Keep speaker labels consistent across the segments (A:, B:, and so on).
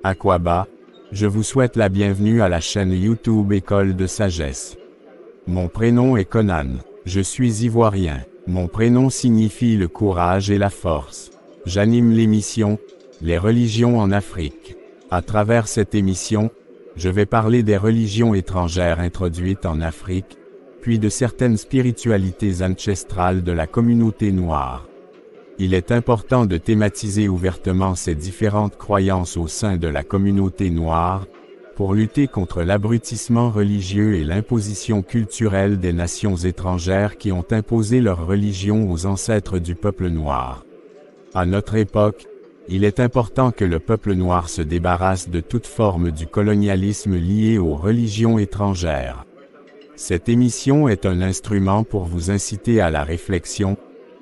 A: Aquaba, je vous souhaite la bienvenue à la chaîne YouTube École de Sagesse. Mon prénom est Conan, je suis ivoirien. Mon prénom signifie le courage et la force. J'anime l'émission « Les religions en Afrique ». À travers cette émission, je vais parler des religions étrangères introduites en Afrique, puis de certaines spiritualités ancestrales de la communauté noire. Il est important de thématiser ouvertement ces différentes croyances au sein de la communauté noire, pour lutter contre l'abrutissement religieux et l'imposition culturelle des nations étrangères qui ont imposé leur religion aux ancêtres du peuple noir. À notre époque, il est important que le peuple noir se débarrasse de toute forme du colonialisme lié aux religions étrangères. Cette émission est un instrument pour vous inciter à la réflexion,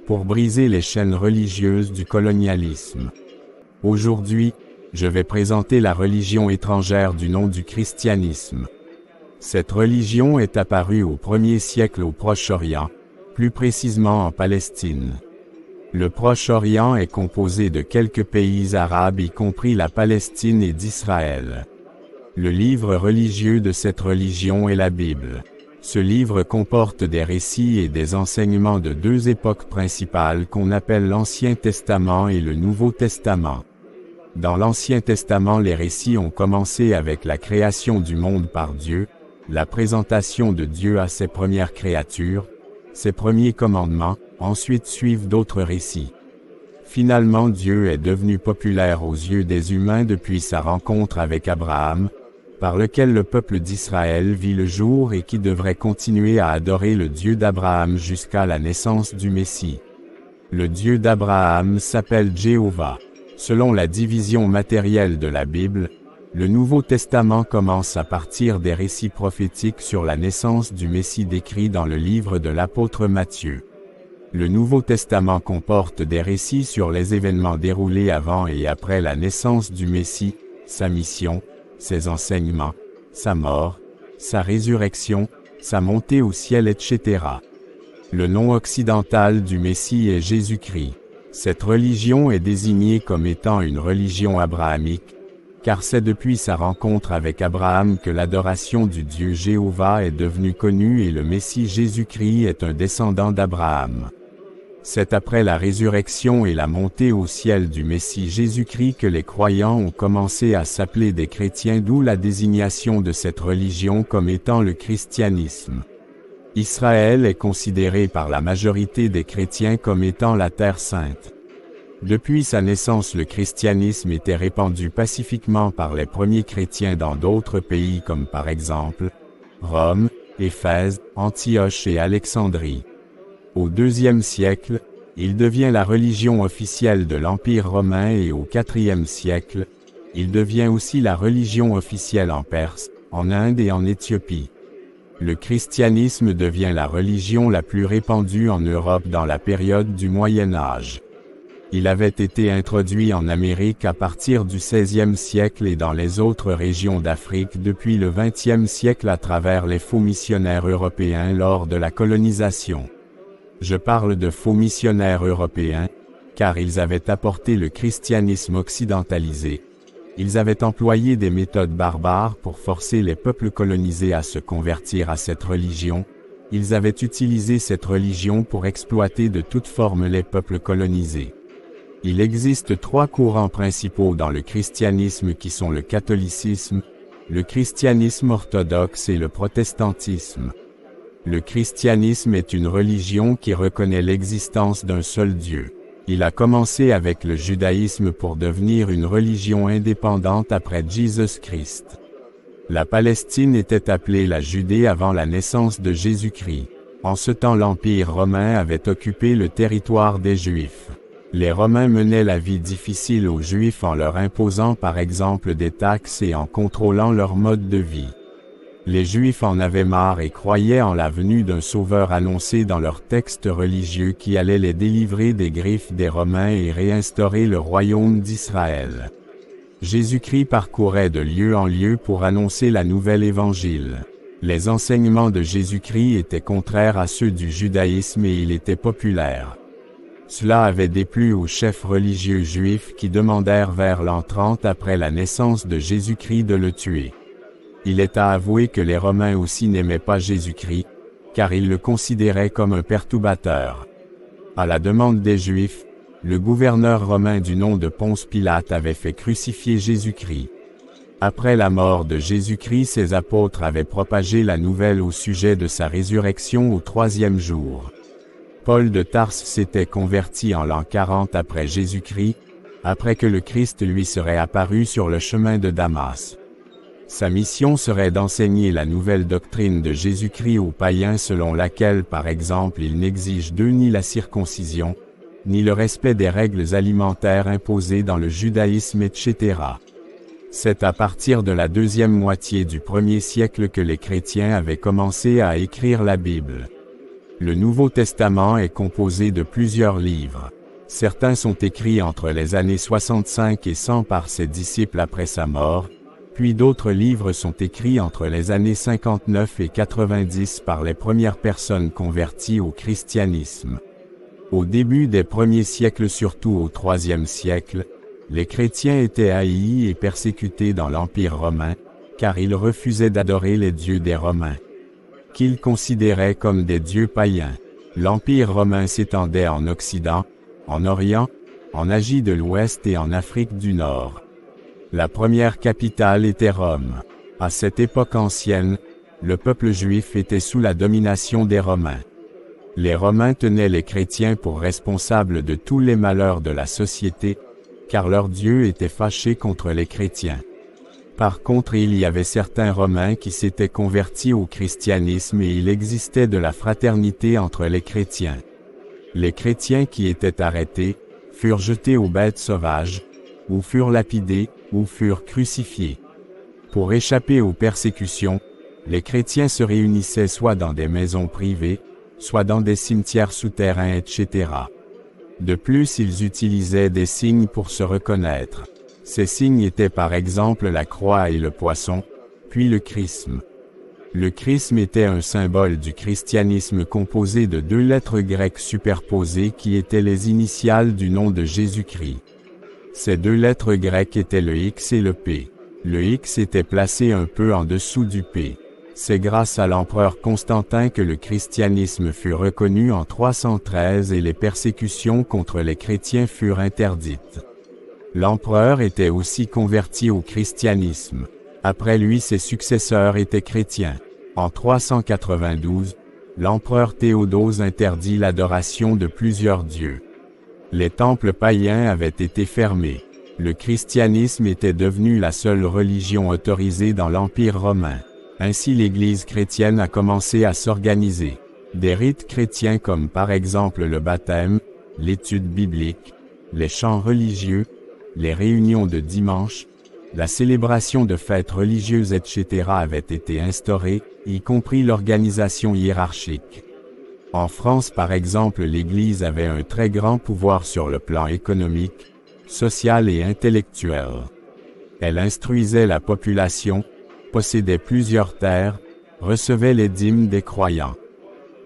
A: pour briser les chaînes religieuses du colonialisme. Aujourd'hui, je vais présenter la religion étrangère du nom du christianisme. Cette religion est apparue au 1er siècle au Proche-Orient, plus précisément en Palestine. Le Proche-Orient est composé de quelques pays arabes y compris la Palestine et d'Israël. Le livre religieux de cette religion est la Bible. Ce livre comporte des récits et des enseignements de deux époques principales qu'on appelle l'Ancien Testament et le Nouveau Testament. Dans l'Ancien Testament, les récits ont commencé avec la création du monde par Dieu, la présentation de Dieu à ses premières créatures, ses premiers commandements, ensuite suivent d'autres récits. Finalement, Dieu est devenu populaire aux yeux des humains depuis sa rencontre avec Abraham, par lequel le peuple d'Israël vit le jour et qui devrait continuer à adorer le Dieu d'Abraham jusqu'à la naissance du Messie. Le Dieu d'Abraham s'appelle Jéhovah. Selon la division matérielle de la Bible, le Nouveau Testament commence à partir des récits prophétiques sur la naissance du Messie décrits dans le livre de l'apôtre Matthieu. Le Nouveau Testament comporte des récits sur les événements déroulés avant et après la naissance du Messie, sa mission, ses enseignements, sa mort, sa résurrection, sa montée au ciel, etc. Le nom occidental du Messie est Jésus-Christ. Cette religion est désignée comme étant une religion abrahamique, car c'est depuis sa rencontre avec Abraham que l'adoration du Dieu Jéhovah est devenue connue et le Messie Jésus-Christ est un descendant d'Abraham. C'est après la résurrection et la montée au ciel du Messie Jésus-Christ que les croyants ont commencé à s'appeler des chrétiens, d'où la désignation de cette religion comme étant le christianisme. Israël est considéré par la majorité des chrétiens comme étant la Terre sainte. Depuis sa naissance, le christianisme était répandu pacifiquement par les premiers chrétiens dans d'autres pays comme par exemple Rome, Éphèse, Antioche et Alexandrie. Au IIe siècle, il devient la religion officielle de l'Empire romain et au IVe siècle, il devient aussi la religion officielle en Perse, en Inde et en Éthiopie. Le christianisme devient la religion la plus répandue en Europe dans la période du Moyen Âge. Il avait été introduit en Amérique à partir du XVIe siècle et dans les autres régions d'Afrique depuis le XXe siècle à travers les faux missionnaires européens lors de la colonisation. Je parle de faux missionnaires européens, car ils avaient apporté le christianisme occidentalisé. Ils avaient employé des méthodes barbares pour forcer les peuples colonisés à se convertir à cette religion. Ils avaient utilisé cette religion pour exploiter de toutes formes les peuples colonisés. Il existe trois courants principaux dans le christianisme qui sont le catholicisme, le christianisme orthodoxe et le protestantisme. Le christianisme est une religion qui reconnaît l'existence d'un seul Dieu. Il a commencé avec le judaïsme pour devenir une religion indépendante après Jésus-Christ. La Palestine était appelée la Judée avant la naissance de Jésus-Christ. En ce temps, l'Empire romain avait occupé le territoire des Juifs. Les Romains menaient la vie difficile aux Juifs en leur imposant par exemple des taxes et en contrôlant leur mode de vie. Les Juifs en avaient marre et croyaient en la venue d'un sauveur annoncé dans leurs textes religieux qui allait les délivrer des griffes des Romains et réinstaurer le royaume d'Israël. Jésus-Christ parcourait de lieu en lieu pour annoncer la nouvelle évangile. Les enseignements de Jésus-Christ étaient contraires à ceux du judaïsme et il était populaire. Cela avait déplu aux chefs religieux juifs qui demandèrent vers l'an 30 après la naissance de Jésus-Christ de le tuer. Il est à avouer que les Romains aussi n'aimaient pas Jésus-Christ, car ils le considéraient comme un perturbateur. À la demande des Juifs, le gouverneur romain du nom de Ponce Pilate avait fait crucifier Jésus-Christ. Après la mort de Jésus-Christ, ses apôtres avaient propagé la nouvelle au sujet de sa résurrection au 3e jour. Paul de Tarse s'était converti en l'an 40 après Jésus-Christ, après que le Christ lui serait apparu sur le chemin de Damas. Sa mission serait d'enseigner la nouvelle doctrine de Jésus-Christ aux païens selon laquelle par exemple il n'exige d'eux ni la circoncision, ni le respect des règles alimentaires imposées dans le judaïsme etc. C'est à partir de la deuxième moitié du 1er siècle que les chrétiens avaient commencé à écrire la Bible. Le Nouveau Testament est composé de plusieurs livres. Certains sont écrits entre les années 65 et 100 par ses disciples après sa mort, puis d'autres livres sont écrits entre les années 59 et 90 par les premières personnes converties au christianisme. Au début des premiers siècles, surtout au IIIe siècle, les chrétiens étaient haïs et persécutés dans l'Empire romain, car ils refusaient d'adorer les dieux des Romains, qu'ils considéraient comme des dieux païens. L'Empire romain s'étendait en Occident, en Orient, en Asie de l'Ouest et en Afrique du Nord. La première capitale était Rome. À cette époque ancienne, le peuple juif était sous la domination des Romains. Les Romains tenaient les chrétiens pour responsables de tous les malheurs de la société, car leur Dieu était fâché contre les chrétiens. Par contre, il y avait certains Romains qui s'étaient convertis au christianisme et il existait de la fraternité entre les chrétiens. Les chrétiens qui étaient arrêtés, furent jetés aux bêtes sauvages, ou furent lapidés, ou furent crucifiés. Pour échapper aux persécutions, les chrétiens se réunissaient soit dans des maisons privées, soit dans des cimetières souterrains etc. De plus, ils utilisaient des signes pour se reconnaître. Ces signes étaient par exemple la croix et le poisson, puis le chrisme. Le chrisme était un symbole du christianisme composé de 2 lettres grecques superposées qui étaient les initiales du nom de Jésus-Christ. Ces 2 lettres grecques étaient le X et le P. Le X était placé un peu en dessous du P. C'est grâce à l'empereur Constantin que le christianisme fut reconnu en 313 et les persécutions contre les chrétiens furent interdites. L'empereur était aussi converti au christianisme. Après lui, ses successeurs étaient chrétiens. En 392, l'empereur Théodose interdit l'adoration de plusieurs dieux. Les temples païens avaient été fermés. Le christianisme était devenu la seule religion autorisée dans l'Empire romain. Ainsi l'Église chrétienne a commencé à s'organiser. Des rites chrétiens comme par exemple le baptême, l'étude biblique, les chants religieux, les réunions de dimanche, la célébration de fêtes religieuses etc. avaient été instaurés, y compris l'organisation hiérarchique. En France par exemple, l'Église avait un très grand pouvoir sur le plan économique, social et intellectuel. Elle instruisait la population, possédait plusieurs terres, recevait les dîmes des croyants.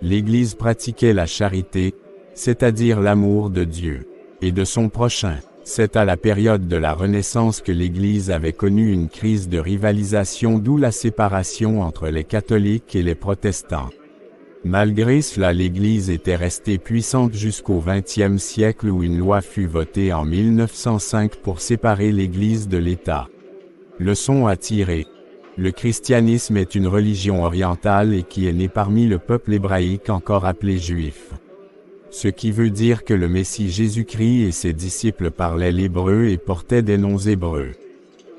A: L'Église pratiquait la charité, c'est-à-dire l'amour de Dieu et de son prochain. C'est à la période de la Renaissance que l'Église avait connu une crise de rivalisation, d'où la séparation entre les catholiques et les protestants. Malgré cela, l'Église était restée puissante jusqu'au XXe siècle où une loi fut votée en 1905 pour séparer l'Église de l'État. Leçon à tirer. Le christianisme est une religion orientale et qui est née parmi le peuple hébraïque encore appelé juif. Ce qui veut dire que le Messie Jésus-Christ et ses disciples parlaient l'hébreu et portaient des noms hébreux.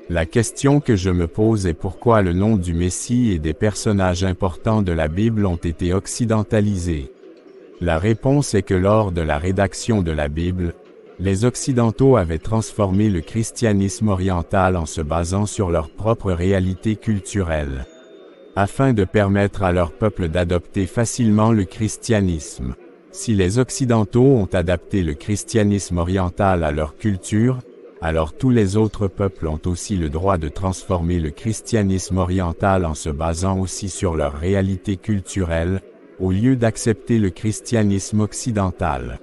A: La question que je me pose est pourquoi le nom du Messie et des personnages importants de la Bible ont été occidentalisés. La réponse est que lors de la rédaction de la Bible, les Occidentaux avaient transformé le christianisme oriental en se basant sur leur propre réalité culturelle, afin de permettre à leur peuple d'adopter facilement le christianisme. Si les Occidentaux ont adapté le christianisme oriental à leur culture, alors tous les autres peuples ont aussi le droit de transformer le christianisme oriental en se basant aussi sur leur réalité culturelle, au lieu d'accepter le christianisme occidental.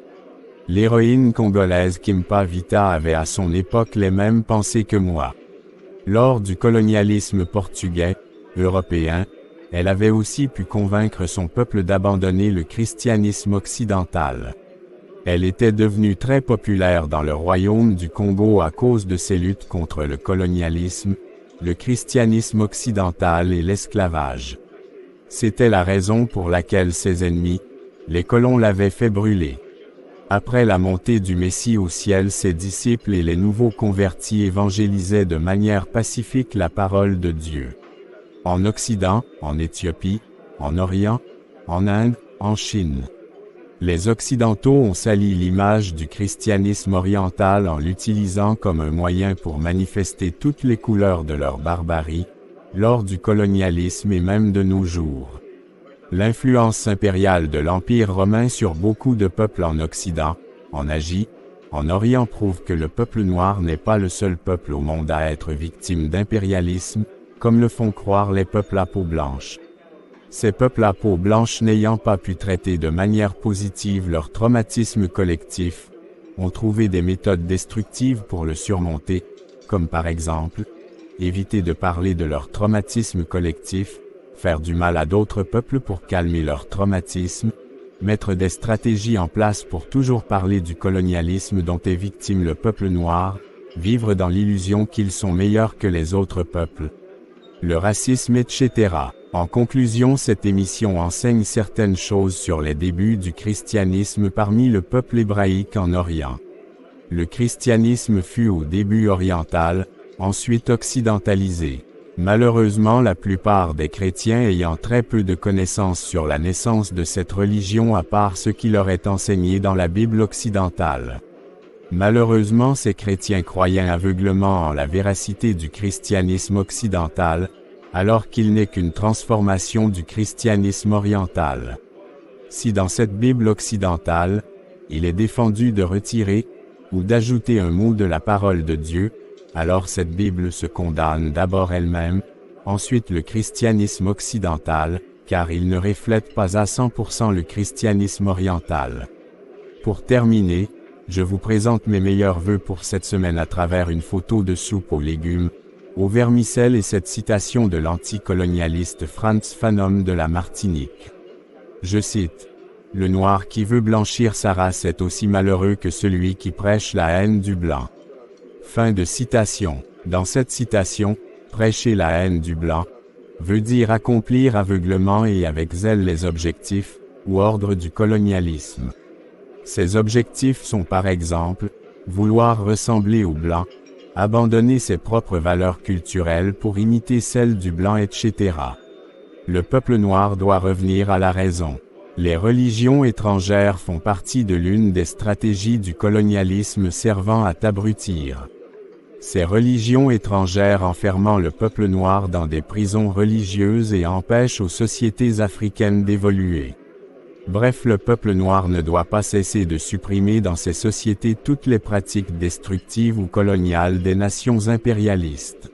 A: L'héroïne congolaise Kimpa Vita avait à son époque les mêmes pensées que moi. Lors du colonialisme portugais, européen, elle avait aussi pu convaincre son peuple d'abandonner le christianisme occidental. Elle était devenue très populaire dans le royaume du Congo à cause de ses luttes contre le colonialisme, le christianisme occidental et l'esclavage. C'était la raison pour laquelle ses ennemis, les colons, l'avaient fait brûler. Après la montée du Messie au ciel, ses disciples et les nouveaux convertis évangélisaient de manière pacifique la parole de Dieu. En Occident, en Éthiopie, en Orient, en Inde, en Chine. Les Occidentaux ont sali l'image du christianisme oriental en l'utilisant comme un moyen pour manifester toutes les couleurs de leur barbarie, lors du colonialisme et même de nos jours. L'influence impériale de l'Empire romain sur beaucoup de peuples en Occident, en Asie, en Orient prouve que le peuple noir n'est pas le seul peuple au monde à être victime d'impérialisme, comme le font croire les peuples à peau blanche. Ces peuples à peau blanche n'ayant pas pu traiter de manière positive leur traumatisme collectif, ont trouvé des méthodes destructives pour le surmonter, comme par exemple, éviter de parler de leur traumatisme collectif, faire du mal à d'autres peuples pour calmer leur traumatisme, mettre des stratégies en place pour toujours parler du colonialisme dont est victime le peuple noir, vivre dans l'illusion qu'ils sont meilleurs que les autres peuples, le racisme, etc. En conclusion, cette émission enseigne certaines choses sur les débuts du christianisme parmi le peuple hébraïque en Orient. Le christianisme fut au début oriental, ensuite occidentalisé. Malheureusement, la plupart des chrétiens ayant très peu de connaissances sur la naissance de cette religion à part ce qui leur est enseigné dans la Bible occidentale. Malheureusement, ces chrétiens croyaient aveuglément en la véracité du christianisme occidental, alors qu'il n'est qu'une transformation du christianisme oriental. Si dans cette Bible occidentale, il est défendu de retirer, ou d'ajouter un mot de la parole de Dieu, alors cette Bible se condamne d'abord elle-même, ensuite le christianisme occidental, car il ne reflète pas à 100% le christianisme oriental. Pour terminer, je vous présente mes meilleurs vœux pour cette semaine à travers une photo de soupe aux légumes, au vermicelle et cette citation de l'anticolonialiste Frantz Fanon de la Martinique. Je cite, « Le noir qui veut blanchir sa race est aussi malheureux que celui qui prêche la haine du blanc. » Fin de citation. Dans cette citation, prêcher la haine du blanc, veut dire accomplir aveuglément et avec zèle les objectifs, ou ordres du colonialisme. Ces objectifs sont par exemple, vouloir ressembler au blanc, abandonner ses propres valeurs culturelles pour imiter celles du blanc, etc. Le peuple noir doit revenir à la raison. Les religions étrangères font partie de l'une des stratégies du colonialisme servant à t'abrutir. Ces religions étrangères enfermant le peuple noir dans des prisons religieuses et empêchent aux sociétés africaines d'évoluer. Bref, le peuple noir ne doit pas cesser de supprimer dans ces sociétés toutes les pratiques destructives ou coloniales des nations impérialistes.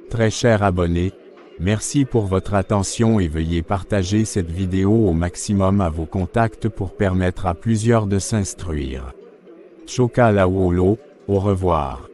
A: Très chers abonnés, merci pour votre attention et veuillez partager cette vidéo au maximum à vos contacts pour permettre à plusieurs de s'instruire. Choka Lawolo, au revoir.